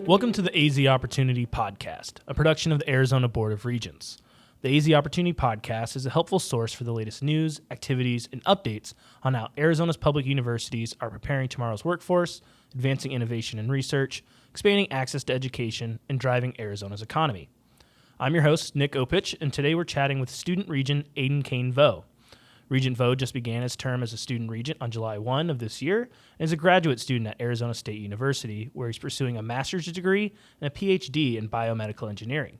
Welcome to the AZ Opportunity Podcast, a production of the Arizona Board of Regents. The AZ Opportunity Podcast is a helpful source for the latest news, activities, and updates on how Arizona's public universities are preparing tomorrow's workforce, advancing innovation and research, expanding access to education, and driving Arizona's economy. I'm your host, Nick Opich, and today we're chatting with Student Regent Aydin-Kane Vo. Regent Vo just began his term as a student regent on July 1 of this year and is a graduate student at Arizona State University, where he's pursuing a master's degree and a PhD in biomedical engineering.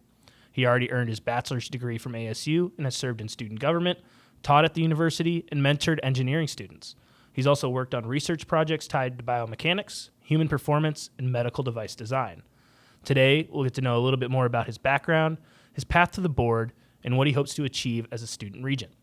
He already earned his bachelor's degree from ASU and has served in student government, taught at the university, and mentored engineering students. He's also worked on research projects tied to biomechanics, human performance, and medical device design. Today, we'll get to know a little bit more about his background, his path to the board, and what he hopes to achieve as a student regent.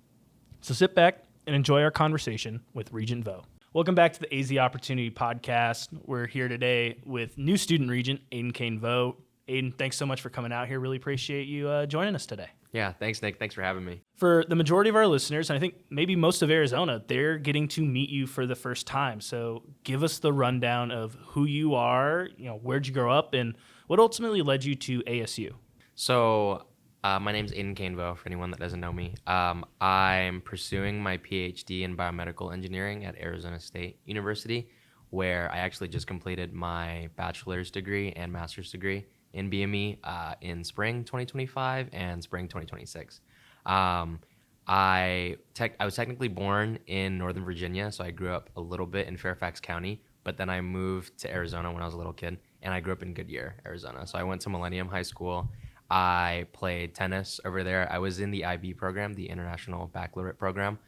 So sit back and enjoy our conversation with Regent Vo. Welcome back to the AZ Opportunity Podcast. We're here today with new student regent, Aydin-Kane Vo. Aydin, thanks so much for coming out here. Really appreciate you joining us today. Yeah, thanks, Nick. Thanks for having me. For the majority of our listeners, and I think maybe most of Arizona, they're getting to meet you for the first time. So give us the rundown of who you are, where'd you grow up, and what ultimately led you to ASU? So my name's Aydin-Kane Vo, for anyone that doesn't know me. I'm pursuing my PhD in biomedical engineering at Arizona State University, where I actually just completed my bachelor's degree and master's degree in BME in spring 2025 and spring 2026. I was technically born in Northern Virginia, so I grew up a little bit in Fairfax County, but then I moved to Arizona when I was a little kid, and I grew up in Goodyear, Arizona. So I went to Millennium High School. I played tennis over there. I was in the IB program, the International Baccalaureate program,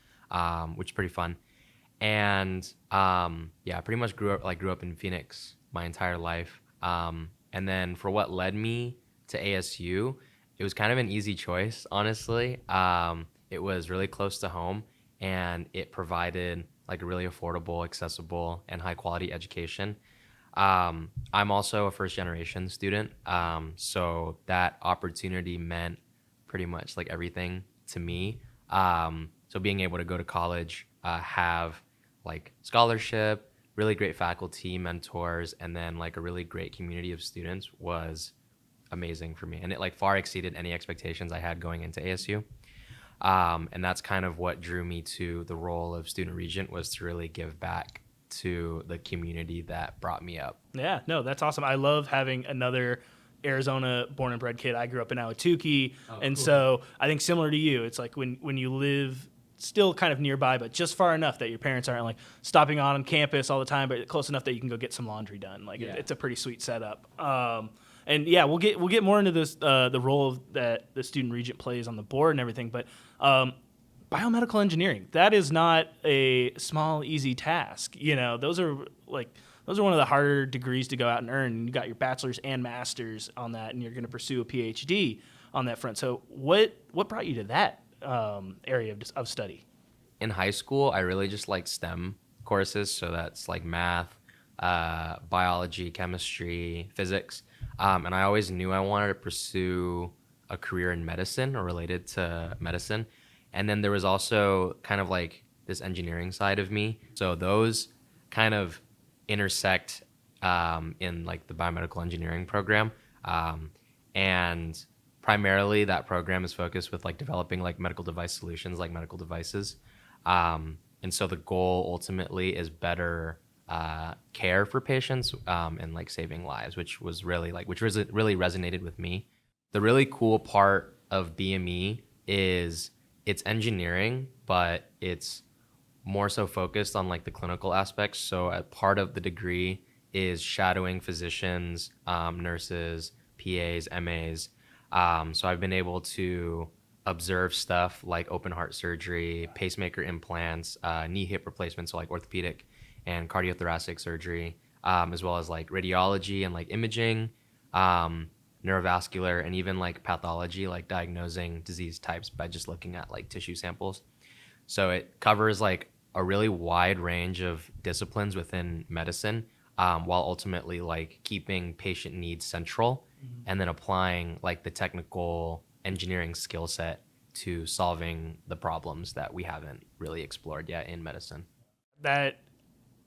which is pretty fun. And I pretty much grew up in Phoenix my entire life. And then for what led me to ASU, it was kind of an easy choice, honestly. It was really close to home, and it provided like a really affordable, accessible, and high quality education. I'm also a first generation student, so that opportunity meant pretty much like everything to me. So being able to go to college, have like scholarship, really great faculty, mentors, and then like a really great community of students was amazing for me. And it like far exceeded any expectations I had going into ASU. And that's kind of what drew me to the role of student regent, was to really give back to the community that brought me up. Yeah, no, that's awesome. I love having another Arizona born and bred kid. I grew up in Ahwatukee, and cool. So I think similar to you, it's like when you live still kind of nearby, but just far enough that your parents aren't like stopping on campus all the time, but close enough that you can go get some laundry done. Like it's a pretty sweet setup. And yeah, we'll get more into this the role that the student regent plays on the board and everything, but biomedical engineering, that is not a small, easy task. Those are one of the harder degrees to go out and earn. You got your bachelor's and master's on that, and you're going to pursue a PhD on that front. So what brought you to that area of study? In high school, I really just liked STEM courses. So that's like math, biology, chemistry, physics. And I always knew I wanted to pursue a career in medicine or related to medicine. And then there was also kind of like this engineering side of me. So those kind of intersect in like the biomedical engineering program. And primarily that program is focused with like developing like medical device solutions, like medical devices. And so the goal ultimately is better care for patients and like saving lives, which really resonated with me. The really cool part of BME is it's engineering, but it's more so focused on like the clinical aspects. So a part of the degree is shadowing physicians, nurses, PAs, MAs. So I've been able to observe stuff like open heart surgery, pacemaker implants, knee hip replacements, so like orthopedic and cardiothoracic surgery, as well as like radiology and like imaging, neurovascular, and even like pathology, like diagnosing disease types by just looking at like tissue samples. So it covers like a really wide range of disciplines within medicine, while ultimately like keeping patient needs central, and then applying like the technical engineering skill set to solving the problems that we haven't really explored yet in medicine. That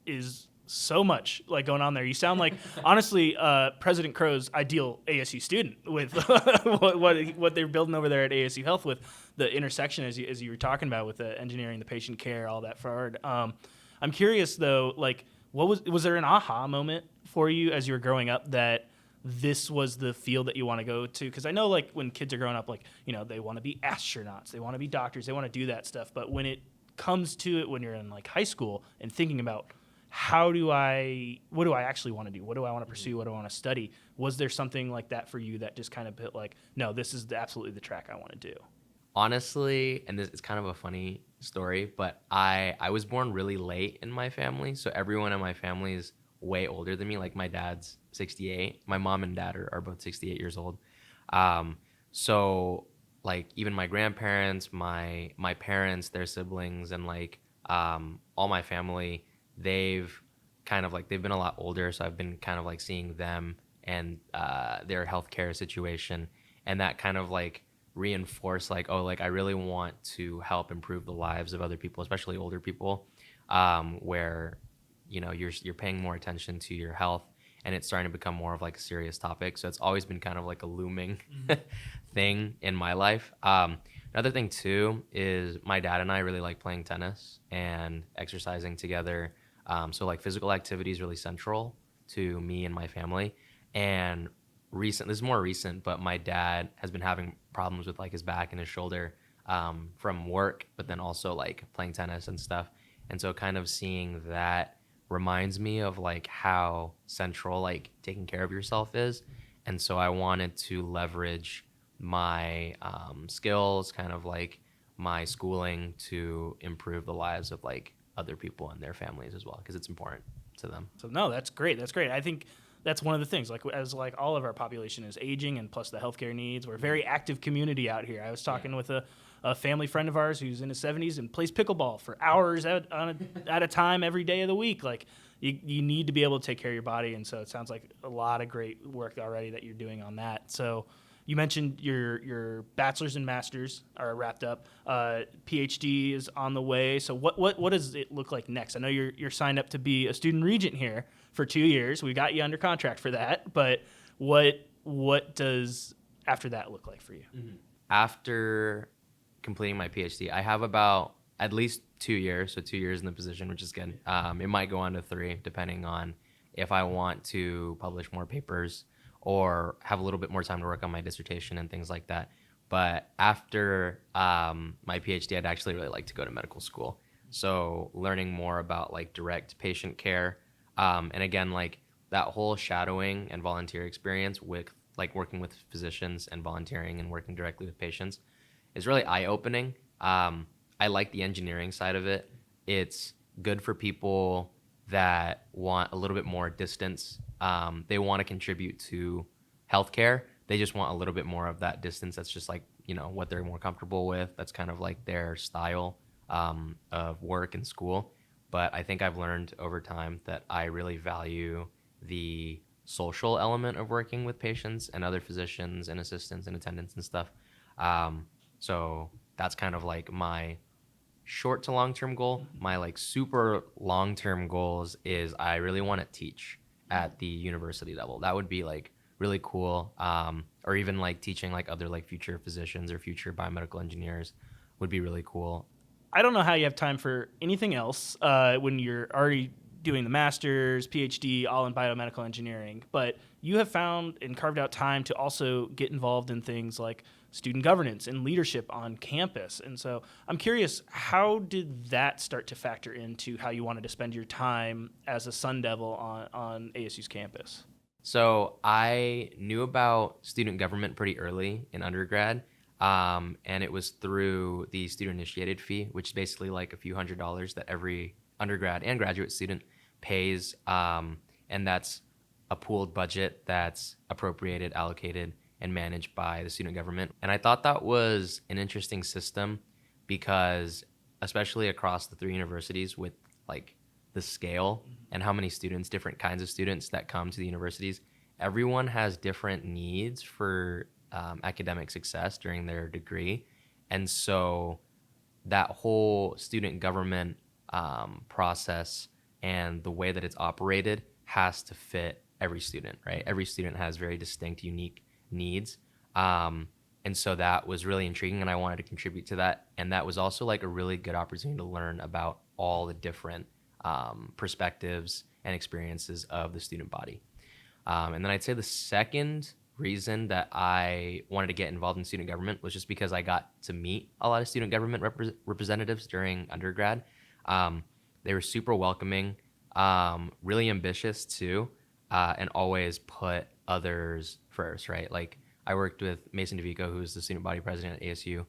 is so much like going on there. You sound like honestly President Crow's ideal ASU student with what they're building over there at ASU Health with the intersection as you were talking about with the engineering, the patient care, all that forward. I'm curious though, like what was there an aha moment for you as you were growing up that this was the field that you want to go to? Because I know like when kids are growing up, like, you know, they want to be astronauts, they want to be doctors, they want to do that stuff. But when it comes to it, when you're in like high school and thinking about what do I actually want to do? What do I want to pursue? What do I want to study? Was there something like that for you that just kind of hit like, no, this is absolutely the track I want to do? Honestly, and this is kind of a funny story, but I was born really late in my family. So everyone in my family is way older than me. Like my dad's 68. My mom and dad are both 68 years old. So like even my grandparents, my parents, their siblings, and like all my family, they've been a lot older. So I've been kind of like seeing them and their healthcare situation, and that kind of like reinforce like, oh, like I really want to help improve the lives of other people, especially older people, where you know you're paying more attention to your health, and it's starting to become more of like a serious topic. So it's always been kind of like a looming thing in my life. Another thing too is my dad and I really like playing tennis and exercising together. So like physical activity is really central to me and my family. And this is more recent, but my dad has been having problems with like his back and his shoulder from work, but then also like playing tennis and stuff. And so kind of seeing that reminds me of like how central like taking care of yourself is. And so I wanted to leverage my skills, kind of like my schooling, to improve the lives of like other people and their families as well, because it's important to them. So no, that's great. That's great. I think that's one of the things. Like as like all of our population is aging, and plus the healthcare needs. We're a very active community out here. I was talking with a family friend of ours who's in his 70s and plays pickleball for hours at a time every day of the week. Like you need to be able to take care of your body, and so it sounds like a lot of great work already that you're doing on that. So you mentioned your bachelor's and master's are wrapped up. PhD is on the way. So what does it look like next? I know you're signed up to be a student regent here for 2 years. We got you under contract for that. But what does after that look like for you? Mm-hmm. After completing my PhD, I have about at least 2 years. So 2 years in the position, which is good. It might go on to 3, depending on if I want to publish more papers or have a little bit more time to work on my dissertation and things like that. But after my PhD, I'd actually really like to go to medical school. So learning more about like direct patient care, and again, like that whole shadowing and volunteer experience with like working with physicians and volunteering and working directly with patients is really eye-opening. I like the engineering side of it. It's good for people that want a little bit more distance. They want to contribute to healthcare. They just want a little bit more of that distance. That's just like, you know, what they're more comfortable with. That's kind of like their style of work and school. But I think I've learned over time that I really value the social element of working with patients and other physicians and assistants and attendants and stuff. So that's kind of like my short to long-term goal. My like super long-term goals is I really want to teach at the university level. That would be like really cool. Or even like teaching like other like future physicians or future biomedical engineers would be really cool. I don't know how you have time for anything else when you're already doing the master's, PhD, all in biomedical engineering, but you have found and carved out time to also get involved in things like student governance and leadership on campus. And so I'm curious, how did that start to factor into how you wanted to spend your time as a Sun Devil on ASU's campus? So I knew about student government pretty early in undergrad. And it was through the student initiated fee, which is basically like a few $100s that every undergrad and graduate student pays. And that's a pooled budget that's appropriated, allocated, and managed by the student government. And I thought that was an interesting system because, especially across the 3 universities with like the scale and how many students, different kinds of students that come to the universities, everyone has different needs for academic success during their degree. And so that whole student government process and the way that it's operated has to fit every student, right? Every student has very distinct, unique needs. And so that was really intriguing, and I wanted to contribute to that. And that was also like a really good opportunity to learn about all the different perspectives and experiences of the student body. And then I'd say the second reason that I wanted to get involved in student government was just because I got to meet a lot of student government representatives during undergrad. They were super welcoming, really ambitious too, and always put others first, right? Like I worked with Mason DeVico, who's the student body president at ASU,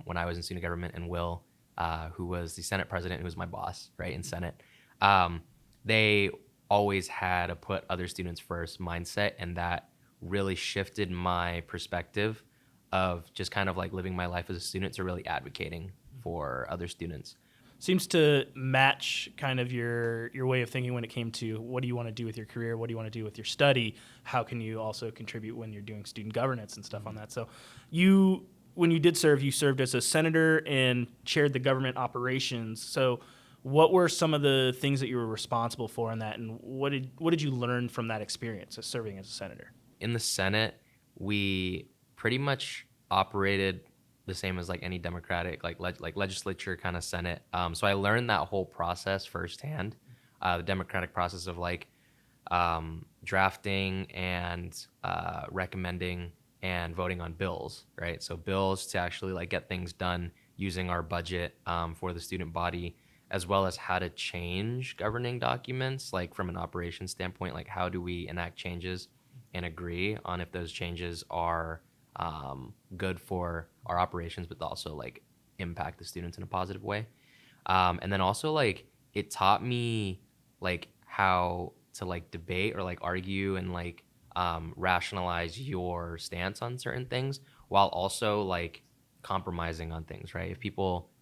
when I was in student government, and Will, who was the Senate president, who was my boss, right, in Senate. They always had a put other students first mindset, and that really shifted my perspective of just kind of like living my life as a student to really advocating for other students. Seems to match kind of your way of thinking when it came to what do you want to do with your career, what do you want to do with your study, how can you also contribute when you're doing student governance and stuff on that. So when you did serve, you served as a senator and chaired the government operations. So what were some of the things that you were responsible for in that, and what did you learn from that experience of serving as a senator? In the Senate, we pretty much operated the same as like any democratic like legislature kind of Senate. So I learned that whole process firsthand, the democratic process of like drafting and recommending and voting on bills, right? So bills to actually like get things done using our budget for the student body, as well as how to change governing documents, like from an operations standpoint, like how do we enact changes and agree on if those changes are good for our operations, but also like impact the students in a positive way. And then also like it taught me like how to like debate or like argue and like rationalize your stance on certain things while also like compromising on things, right? If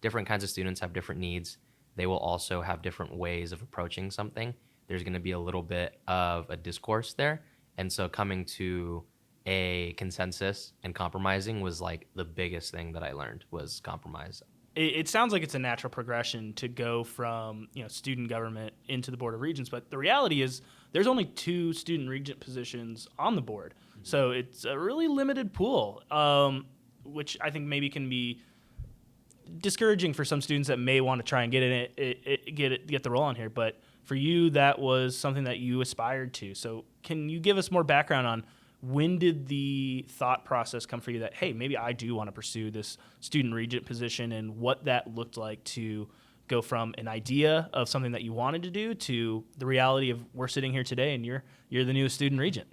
different kinds of students have different needs, they will also have different ways of approaching something. There's going to be a little bit of a discourse there. And so coming to a consensus and compromising was like the biggest thing that I learned was compromise. It sounds like it's a natural progression to go from student government into the Board of Regents, but the reality is there's only 2 student regent positions on the board. Mm-hmm. So it's a really limited pool, which I think maybe can be discouraging for some students that may want to try and get the role on here. But for you, that was something that you aspired to. So can you give us more background on when did the thought process come for you that, hey, maybe I do want to pursue this student regent position, and what that looked like to go from an idea of something that you wanted to do to the reality of we're sitting here today and you're the newest student regent?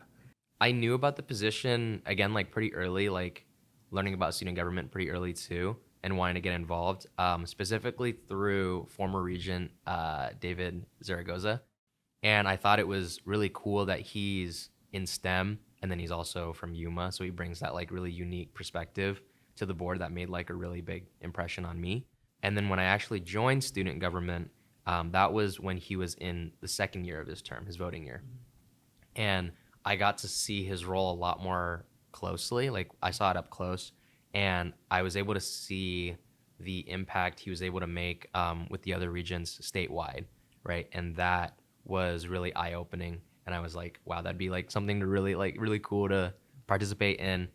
I knew about the position, again, like pretty early, like learning about student government pretty early too, and wanting to get involved, specifically through former regent David Zaragoza. And I thought it was really cool that he's in STEM, and then he's also from Yuma, so he brings that like really unique perspective to the board that made like a really big impression on me. And then when I actually joined student government, that was when he was in the second year of his term, his voting year. And I got to see his role a lot more closely. Like I saw it up close, and I was able to see the impact he was able to make with the other regents statewide, right? And that was really eye-opening. And I was like, wow, that'd be like something to really cool to participate in.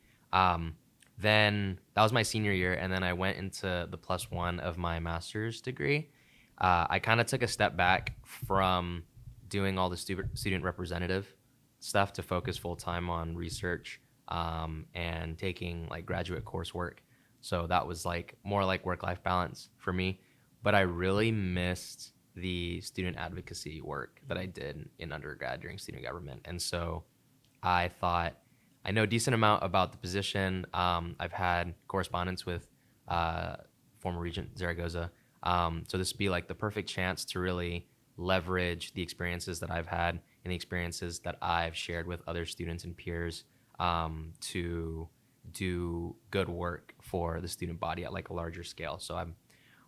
Then that was my senior year, and then I went into the +1 of my master's degree. I kind of took a step back from doing all the student representative stuff to focus full time on research and taking like graduate coursework. So that was like more like work-life balance for me. But I really missed the student advocacy work that I did in undergrad during student government. And so I thought, I know a decent amount about the position. I've had correspondence with former Regent Zaragoza. So this would be like the perfect chance to really leverage the experiences that I've had and the experiences that I've shared with other students and peers to do good work for the student body at like a larger scale. So I'm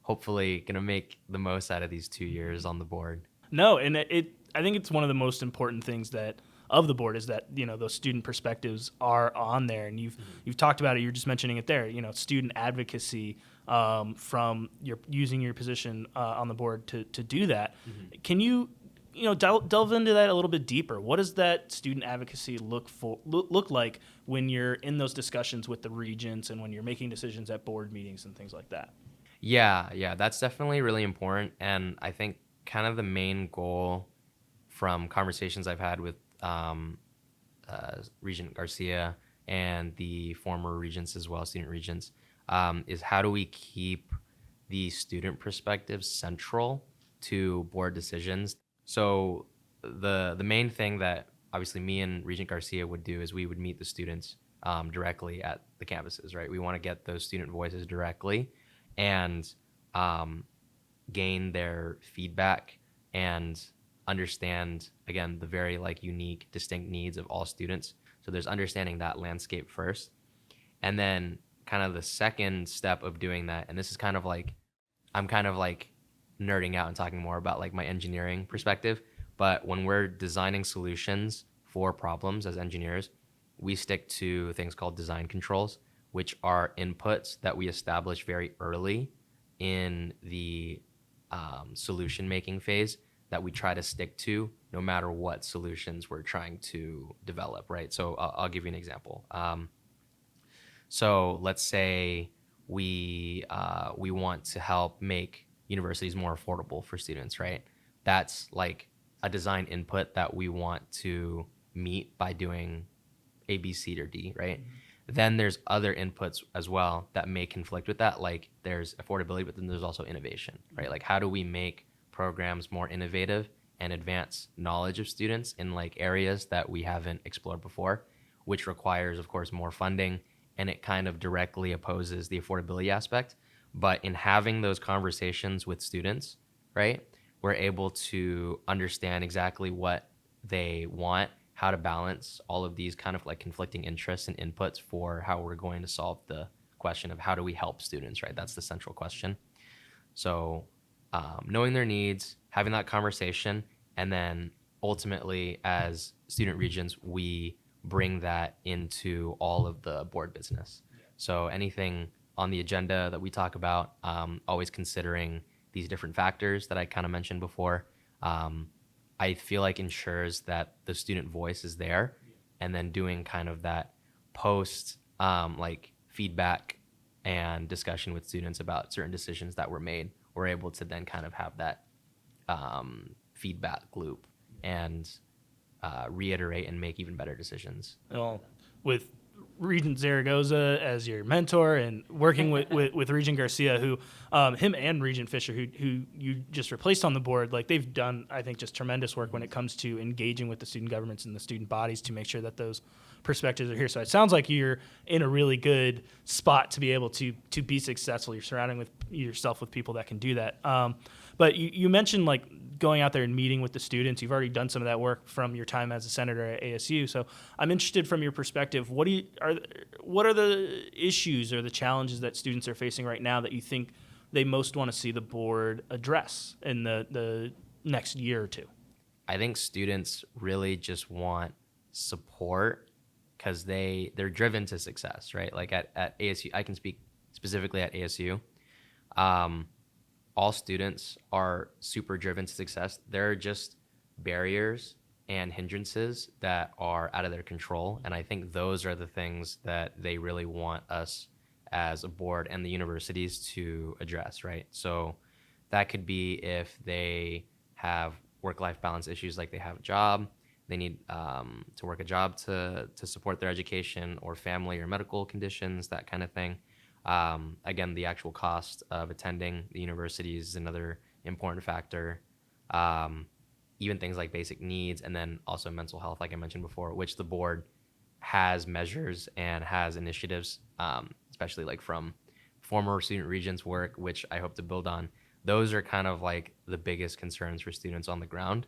hopefully going to make the most out of these 2 years on the board. No, and I think it's one of the most important things that of the board is that those student perspectives are on there, and you've talked about it. You're just mentioning it there. Student advocacy from using your position on the board to do that. Mm-hmm. Can you delve into that a little bit deeper. What does that student advocacy look like when you're in those discussions with the regents and when you're making decisions at board meetings and things like that? Yeah, that's definitely really important. And I think kind of the main goal from conversations I've had with Regent Garcia and the former regents as well, student regents, is how do we keep the student perspective central to board decisions? So the main thing that obviously me and Regent Garcia would do is we would meet the students directly at the campuses, right? We want to get those student voices directly and um, gain their feedback and understand again the very like unique distinct needs of all students. So there's understanding that landscape first, and then kind of the second step of doing that, and this is kind of like I'm kind of like nerding out and talking more about like my engineering perspective, but when we're designing solutions for problems as engineers, we stick to things called design controls, which are inputs that we establish very early in the solution making phase that we try to stick to no matter what solutions we're trying to develop, right? So I'll give you an example. So let's say we want to help make universities more affordable for students, right? That's like a design input that we want to meet by doing A, B, C, or D, right? Then there's other inputs as well that may conflict with that. Like there's affordability, but then there's also innovation, right? Like how do we make programs more innovative and advance knowledge of students in like areas that we haven't explored before, which requires, of course, more funding, and it kind of directly opposes the affordability aspect. But in having those conversations with students, right, we're able to understand exactly what they want, how to balance all of these kind of like conflicting interests and inputs for how we're going to solve the question of how do we help students, right? That's the central question. So knowing their needs, having that conversation, and then ultimately as student regents, we bring that into all of the board business. So anything on the agenda that we talk about, always considering these different factors that I kind of mentioned before, I feel like ensures that the student voice is there, and then doing kind of that post like feedback and discussion with students about certain decisions that were made. We're able to then kind of have that feedback loop and reiterate and make even better decisions. Well, with Regent Zaragoza as your mentor and working with Regent Garcia, who him and Regent Fisher, who you just replaced on the board, like they've done, I think, just tremendous work when it comes to engaging with the student governments and the student bodies to make sure that those perspectives are here. So it sounds like you're in a really good spot to be able to be successful. You're surrounding yourself with people that can do that. But you mentioned like going out there and meeting with the students. You've already done some of that work from your time as a senator at ASU. So I'm interested from your perspective, what are the issues or the challenges that students are facing right now that you think they most want to see the board address in the next year or two? I think students really just want support because they're driven to success, right? Like at ASU, I can speak specifically at ASU. All students are super driven to success. There are just barriers and hindrances that are out of their control. And I think those are the things that they really want us as a board and the universities to address, right? So that could be if they have work-life balance issues, like they have a job, they need to work a job to support their education, or family or medical conditions, that kind of thing. Again, the actual cost of attending the university is another important factor. Even things like basic needs, and then also mental health, like I mentioned before, which the board has measures and has initiatives, especially like from former student regents' work, which I hope to build on. Those are kind of like the biggest concerns for students on the ground.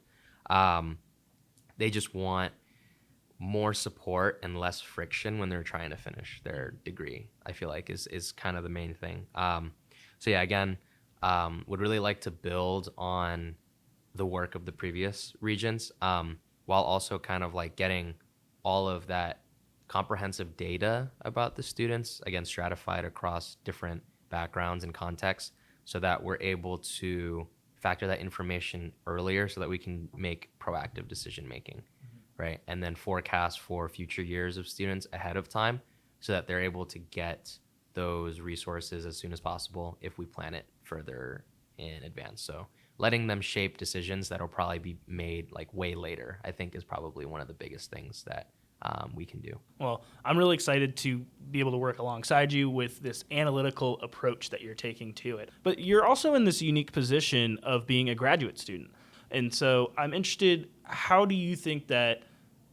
They just want more support and less friction when they're trying to finish their degree, I feel like is kind of the main thing. So yeah, again, would really like to build on the work of the previous regents, while also kind of like getting all of that comprehensive data about the students, again, stratified across different backgrounds and contexts, so that we're able to factor that information earlier so that we can make proactive decision making, right? And then forecast for future years of students ahead of time so that they're able to get those resources as soon as possible if we plan it further in advance. So letting them shape decisions that'll probably be made like way later, I think, is probably one of the biggest things that we can do. Well, I'm really excited to be able to work alongside you with this analytical approach that you're taking to it. But you're also in this unique position of being a graduate student. And so I'm interested, how do you think that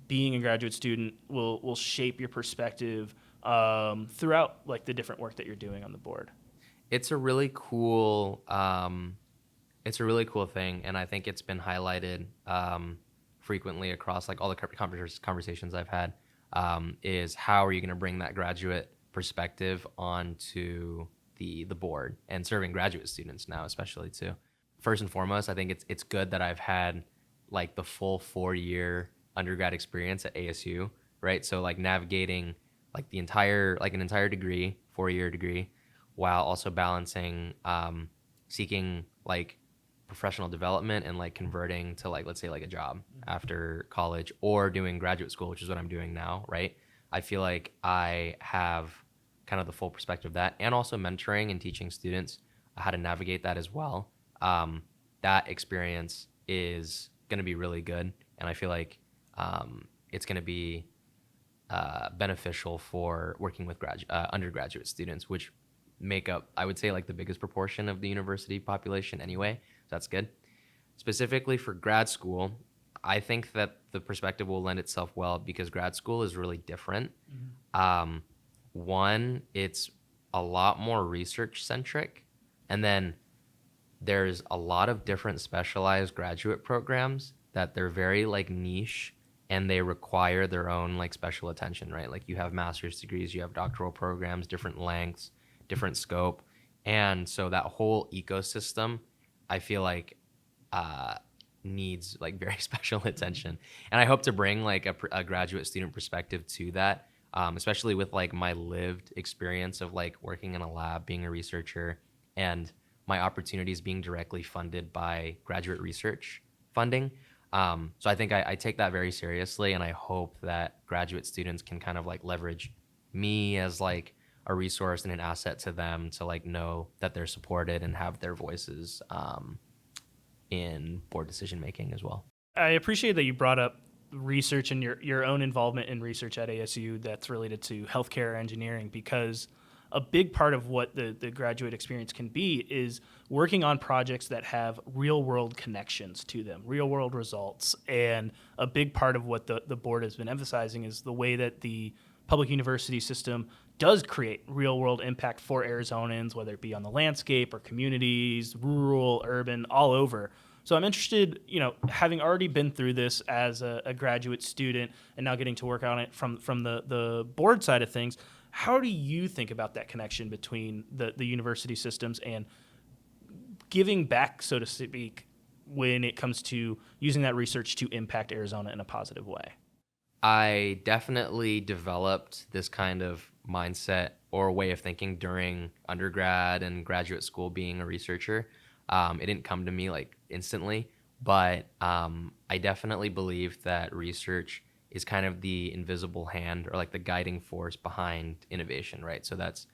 being a graduate student will shape your perspective throughout like the different work that you're doing on the board? It's a really cool thing, and I think it's been highlighted frequently across like all the conversations I've had, is how are you going to bring that graduate perspective onto the board and serving graduate students now, especially too. First and foremost, I think it's good that I've had like the full 4-year undergrad experience at ASU, right? So like navigating like an entire degree, 4-year degree, while also balancing seeking like professional development and like converting to like, let's say like a job after college or doing graduate school, which is what I'm doing now, right? I feel like I have kind of the full perspective of that, and also mentoring and teaching students how to navigate that as well. That experience is going to be really good, and I feel like it's going to be beneficial for working with undergraduate students, which make up, I would say, like the biggest proportion of the university population anyway. So that's good. Specifically for grad school, I think that the perspective will lend itself well because grad school is really different. One, it's a lot more research centric, and then there's a lot of different specialized graduate programs that they're very like niche and they require their own like special attention, right? Like you have master's degrees, you have doctoral programs, different lengths, different scope. And so that whole ecosystem, I feel like needs like very special attention. And I hope to bring like a graduate student perspective to that, especially with like my lived experience of like working in a lab, being a researcher, and my opportunities being directly funded by graduate research funding. So I think I take that very seriously, and I hope that graduate students can kind of like leverage me as like a resource and an asset to them to like know that they're supported and have their voices in board decision making as well. I appreciate that you brought up research and your own involvement in research at ASU that's related to healthcare engineering, because a big part of what the graduate experience can be is working on projects that have real world connections to them, real world results. And a big part of what the board has been emphasizing is the way that the public university system does create real world impact for Arizonans, whether it be on the landscape or communities, rural, urban, all over. So I'm interested, having already been through this as a graduate student and now getting to work on it from the board side of things, how do you think about that connection between the university systems and giving back, so to speak, when it comes to using that research to impact Arizona in a positive way? I definitely developed this kind of mindset or way of thinking during undergrad and graduate school being a researcher. It didn't come to me like instantly, but I definitely believe that research is kind of the invisible hand or like the guiding force behind innovation, right? So that's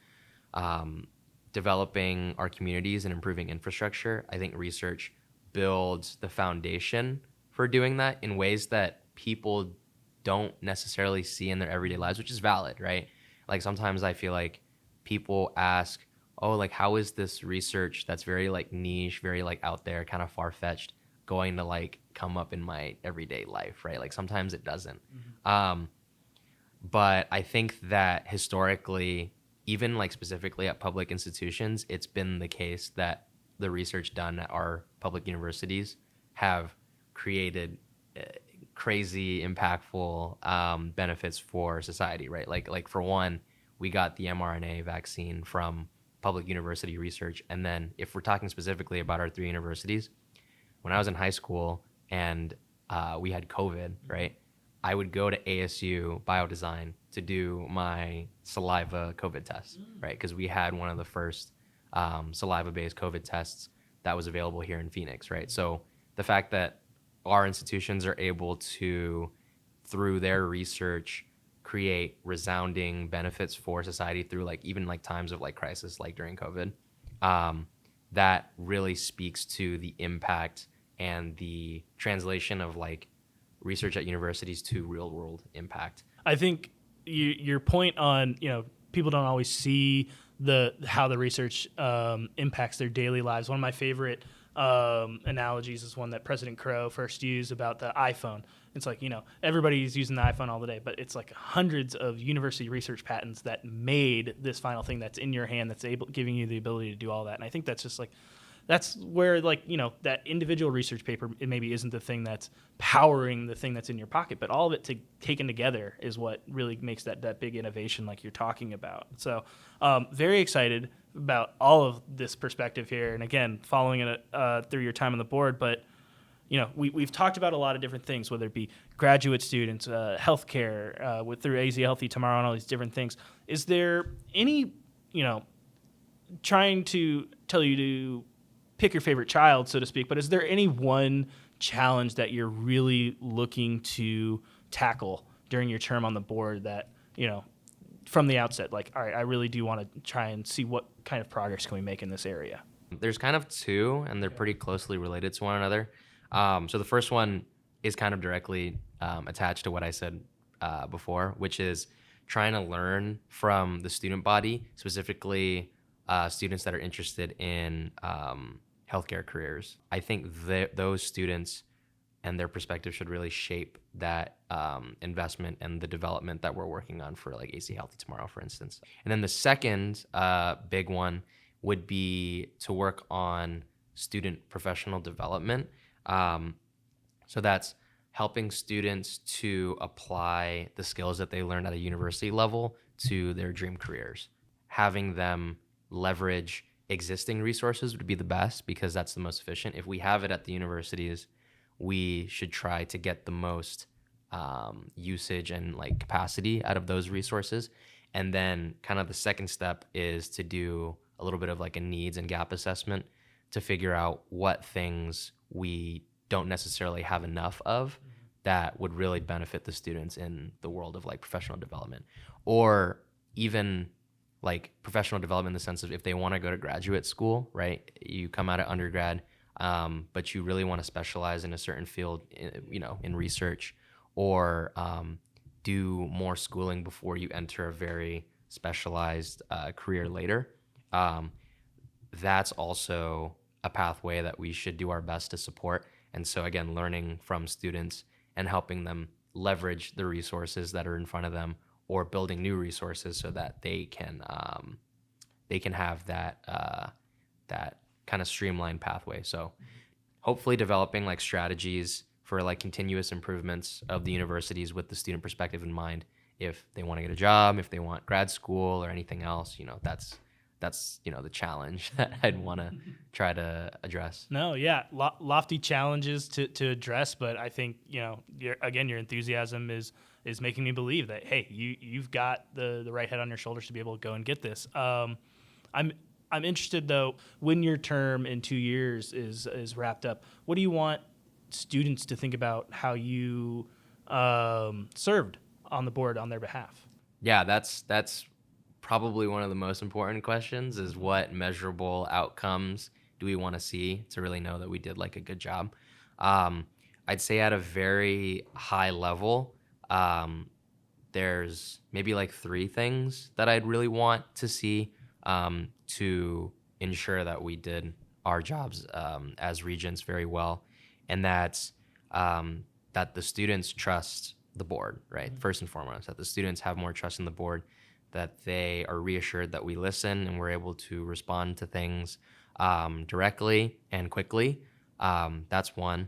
developing our communities and improving infrastructure. I think research builds the foundation for doing that in ways that people don't necessarily see in their everyday lives, which is valid, right? Like sometimes I feel like people ask, oh, like how is this research that's very like niche, very like out there, kind of far-fetched, going to like come up in my everyday life, right? Like sometimes it doesn't. But I think that historically, even like specifically at public institutions, it's been the case that the research done at our public universities have created crazy impactful benefits for society, right? Like for one, we got the mRNA vaccine from public university research. And then if we're talking specifically about our 3 universities, when I was in high school and we had COVID, right? I would go to ASU Biodesign to do my saliva COVID test, right? Because we had one of the first saliva-based COVID tests that was available here in Phoenix, right? So the fact that our institutions are able to, through their research, create resounding benefits for society through like even like times of like crisis, like during COVID, that really speaks to the impact and the translation of like research at universities to real world impact. I think your point on, people don't always see how the research impacts their daily lives. One of my favorite analogies is one that President Crow first used about the iPhone. It's like, everybody's using the iPhone all the day, but it's like hundreds of university research patents that made this final thing that's in your hand, that's giving you the ability to do all that. And I think that's just like, that's where that individual research paper, it maybe isn't the thing that's powering the thing that's in your pocket, but all of it taken together is what really makes that big innovation like you're talking about. So very excited about all of this perspective here. And again, following it through your time on the board, but we've talked about a lot of different things, whether it be graduate students, healthcare, through AZ Healthy Tomorrow and all these different things. Is there any, trying to tell you to pick your favorite child, so to speak, but is there any one challenge that you're really looking to tackle during your term on the board that, from the outset, like, all right, I really do want to try and see what kind of progress can we make in this area? There's kind of two, and they're pretty closely related to one another. So the first one is kind of directly attached to what I said before, which is trying to learn from the student body, specifically students that are interested in healthcare careers. I think those students and their perspective should really shape that investment and the development that we're working on for like AC Healthy Tomorrow, for instance. And then the second big one would be to work on student professional development. So that's helping students to apply the skills that they learned at a university level to their dream careers. Having them leverage existing resources would be the best because that's the most efficient. If we have it at the universities, we should try to get the most usage and like capacity out of those resources. And then kind of the second step is to do a little bit of like a needs and gap assessment to figure out what things we don't necessarily have enough of that would really benefit the students in the world of like professional development, or even like professional development in the sense of if they want to go to graduate school, right? You come out of undergrad, but you really want to specialize in a certain field, in research, or do more schooling before you enter a very specialized career later. That's also a pathway that we should do our best to support. And so again, learning from students and helping them leverage the resources that are in front of them, or building new resources so that they can have that kind of streamlined pathway. So hopefully developing like strategies for like continuous improvements of the universities with the student perspective in mind. If they want to get a job, if they want grad school or anything else, that's the challenge that I'd want to try to address. No, yeah, lofty challenges to address, but I think your enthusiasm is making me believe that hey, you've got the right head on your shoulders to be able to go and get this. I'm interested though, when your term in 2 years is wrapped up, what do you want students to think about how you served on the board on their behalf? Yeah, that's probably one of the most important questions, is what measurable outcomes do we want to see to really know that we did like a good job. I'd say at a very high level, there's maybe like 3 things that I'd really want to see to ensure that we did our jobs as regents very well. And that's that the students trust the board, right? Mm-hmm. First and foremost, that the students have more trust in the board, that they are reassured that we listen and we're able to respond to things directly and quickly. That's one.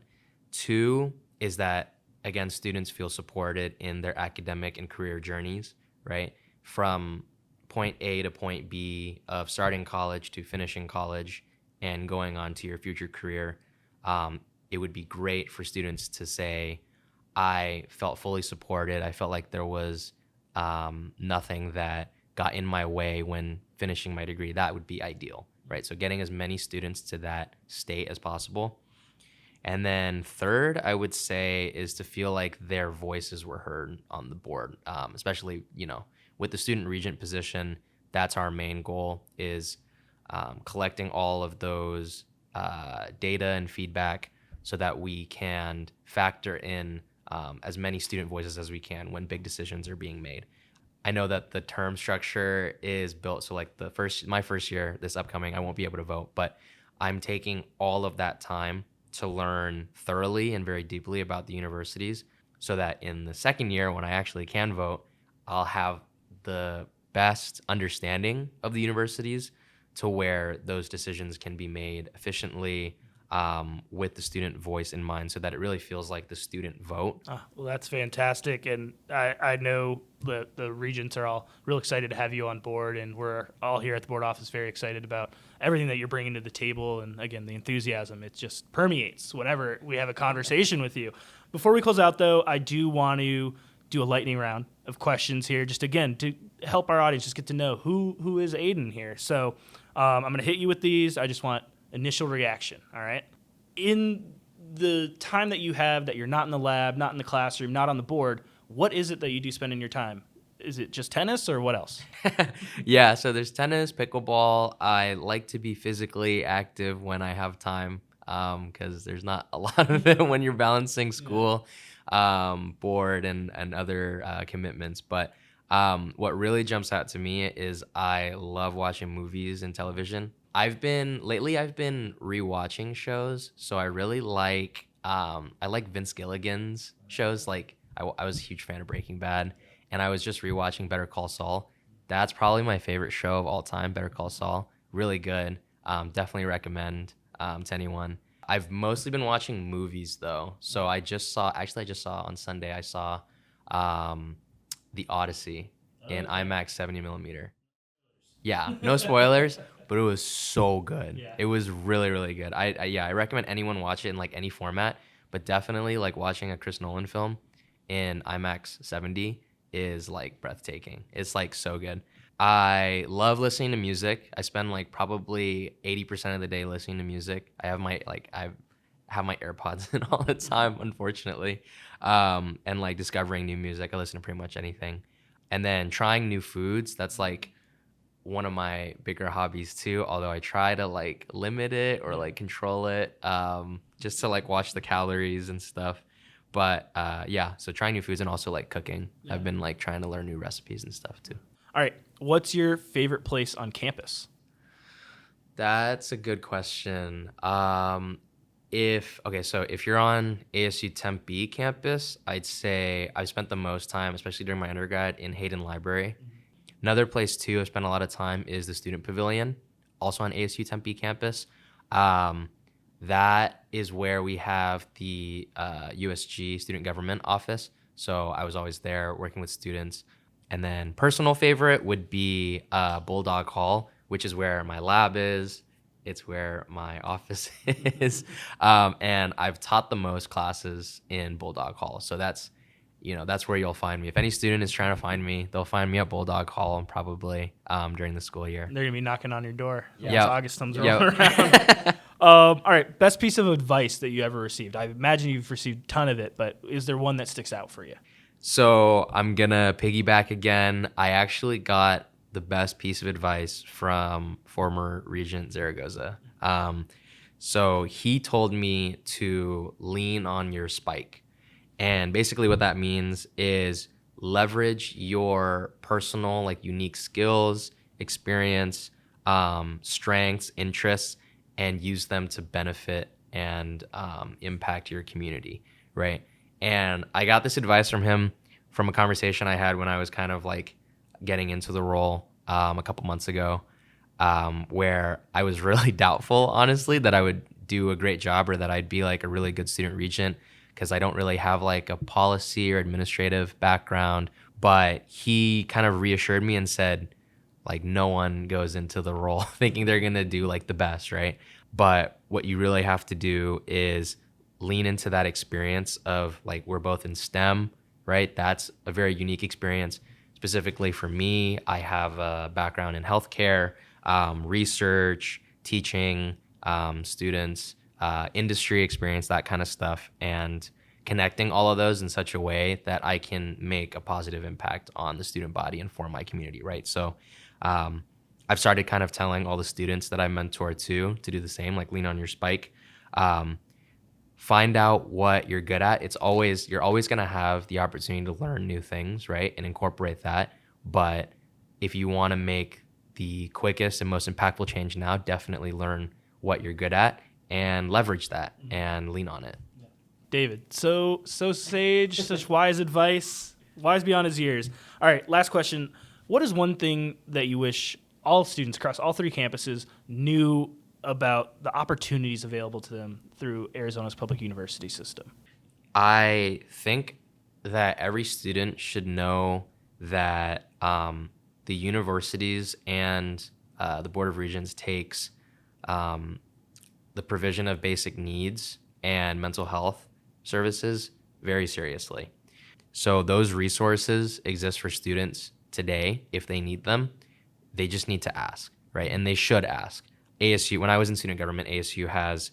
2 is that, again, students feel supported in their academic and career journeys, right? From point A to point B of starting college to finishing college and going on to your future career. It would be great for students to say, I felt fully supported. I felt like there was nothing that got in my way when finishing my degree. That would be ideal. right? So getting as many students to that state as possible. And then third, I would say, is to feel like their voices were heard on the board, especially, with the student regent position. That's our main goal, is collecting all of those data and feedback so that we can factor in as many student voices as we can when big decisions are being made. I know that the term structure is built so like my first year, this upcoming, I won't be able to vote, but I'm taking all of that time to learn thoroughly and very deeply about the universities so that in the second year, when I actually can vote, I'll have the best understanding of the universities to where those decisions can be made efficiently, with the student voice in mind, so that it really feels like the student vote. Well, that's fantastic. And I know the regents are all real excited to have you on board, and we're all here at the board office very excited about everything that you're bringing to the table. And again, the enthusiasm, it just permeates whenever we have a conversation with you. Before we close out, though, I do want to do a lightning round of questions here, just again to help our audience just get to know who is Aydin here. So I'm going to hit you with these. I just want initial reaction, all right? In the time that you have that you're not in the lab, not in the classroom, not on the board, what is it that you do spend in your time? Is it just tennis or what else? Yeah, so there's tennis, pickleball. I like to be physically active when I have time, because there's not a lot of it when you're balancing school, board, and other commitments. But what really jumps out to me is I love watching movies and television. Lately I've been rewatching shows, so I really like Vince Gilligan's shows. Like I was a huge fan of Breaking Bad, and I was just rewatching Better Call Saul. That's probably my favorite show of all time, Better Call Saul. Really good. Definitely recommend to anyone. I've mostly been watching movies though. So I just saw on Sunday, I saw The Odyssey in IMAX 70 millimeter. Yeah, no spoilers, but it was so good. Yeah. It was really, really good. I recommend anyone watch it in like any format, but definitely like watching a Chris Nolan film in IMAX 70 is like breathtaking. It's like so good. I love listening to music. I spend like probably 80% of the day listening to music. I have my AirPods in all the time, unfortunately, and like discovering new music. I listen to pretty much anything, and then trying new foods. That's like one of my bigger hobbies too, although I try to like limit it or like control it, just to like watch the calories and stuff. But so trying new foods and also like cooking. Yeah. I've been like trying to learn new recipes and stuff too. All right, what's your favorite place on campus? That's a good question. If you're on ASU Tempe campus, I'd say I've spent the most time, especially during my undergrad, in Hayden Library. Mm-hmm. Another place too I've spent a lot of time is the Student Pavilion, also on ASU Tempe campus. That is where we have the USG Student Government Office. So I was always there working with students. And then personal favorite would be Bulldog Hall, which is where my lab is. It's where my office is. And I've taught the most classes in Bulldog Hall. So that's where you'll find me. If any student is trying to find me, they'll find me at Bulldog Hall and probably during the school year. They're going to be knocking on your door once Yep. August comes around. All right, best piece of advice that you ever received. I imagine you've received a ton of it, but is there one that sticks out for you? So I'm going to piggyback again. I actually got the best piece of advice from former Regent Zaragoza. So he told me to lean on your spike. And basically what that means is leverage your personal, like unique skills, experience, strengths, interests, and use them to benefit and impact your community, right? And I got this advice from him from a conversation I had when I was kind of like getting into the role a couple months ago, where I was really doubtful, honestly, that I would do a great job or that I'd be like a really good student regent, because I don't really have like a policy or administrative background. But he kind of reassured me and said, like, no one goes into the role thinking they're going to do like the best, right? But what you really have to do is lean into that experience of like, we're both in STEM, right? That's a very unique experience. Specifically for me, I have a background in healthcare, research, teaching students, industry experience, that kind of stuff, and connecting all of those in such a way that I can make a positive impact on the student body and for my community, right? So I've started kind of telling all the students that I mentor to do the same, like lean on your spike. Find out what you're good at. You're always going to have the opportunity to learn new things, right? And incorporate that. But if you want to make the quickest and most impactful change now, definitely learn what you're good at and leverage that and lean on it. David, so sage, such wise advice, wise beyond his years. All right, last question. What is one thing that you wish all students across all 3 campuses knew about the opportunities available to them through Arizona's public university system? I think that every student should know that the universities and the Board of Regents takes the provision of basic needs and mental health services very seriously. So those resources exist for students today if they need them. They just need to ask, right? And they should ask. ASU, when I was in student government, ASU has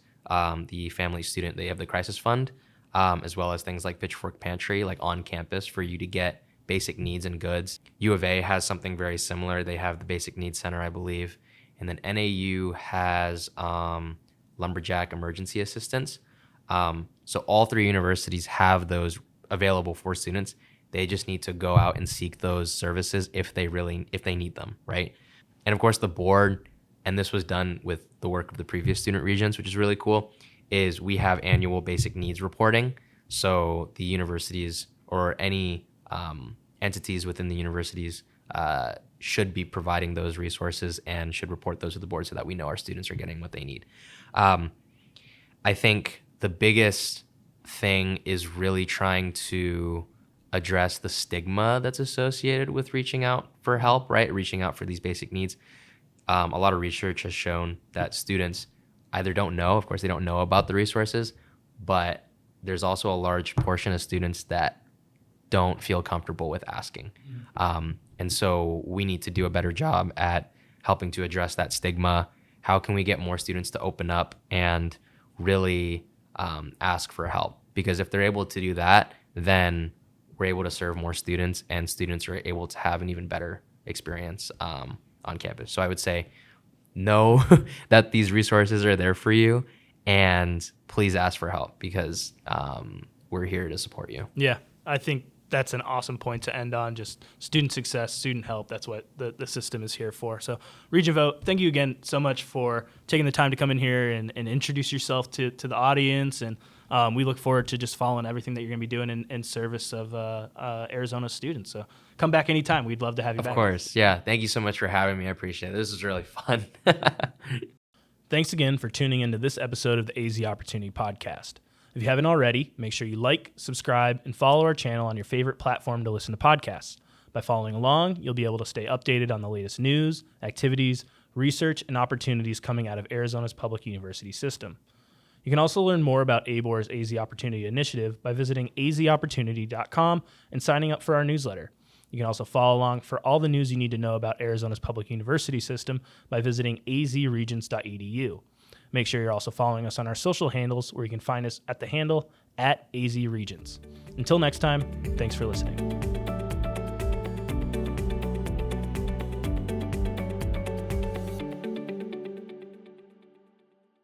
the family student, they have the crisis fund, as well as things like Pitchfork Pantry, like on campus for you to get basic needs and goods. U of A has something very similar. They have the Basic Needs Center, I believe. And then NAU has Lumberjack Emergency Assistance. So all 3 universities have those available for students. They just need to go out and seek those services if they need them, right? And of course the board, and this was done with the work of the previous student regents, which is really cool, is we have annual basic needs reporting. So the universities or any entities within the universities should be providing those resources and should report those to the board so that we know our students are getting what they need. I think the biggest thing is really trying to address the stigma that's associated with reaching out for help, right? Reaching out for these basic needs. A lot of research has shown that students either don't know, of course they don't know about the resources, but there's also a large portion of students that don't feel comfortable with asking. And so we need to do a better job at helping to address that stigma. How can we get more students to open up and really ask for help? Because if they're able to do that, then we're able to serve more students and students are able to have an even better experience on campus. So I would say know that these resources are there for you and please ask for help because we're here to support you. Yeah, I think that's an awesome point to end on. Just student success, student help. That's what the system is here for. So Regent Vo, thank you again so much for taking the time to come in here and introduce yourself to the audience. And we look forward to just following everything that you're going to be doing in service of Arizona students. So come back anytime. We'd love to have you back. Of course. Yeah. Thank you so much for having me. I appreciate it. This is really fun. Thanks again for tuning into this episode of the AZ Opportunity Podcast. If you haven't already, make sure you like, subscribe, and follow our channel on your favorite platform to listen to podcasts. By following along, you'll be able to stay updated on the latest news, activities, research, and opportunities coming out of Arizona's public university system. You can also learn more about ABOR's AZ Opportunity Initiative by visiting azopportunity.com and signing up for our newsletter. You can also follow along for all the news you need to know about Arizona's public university system by visiting azregents.edu. Make sure you're also following us on our social handles where you can find us at the handle @AZRegents. Until next time, thanks for listening.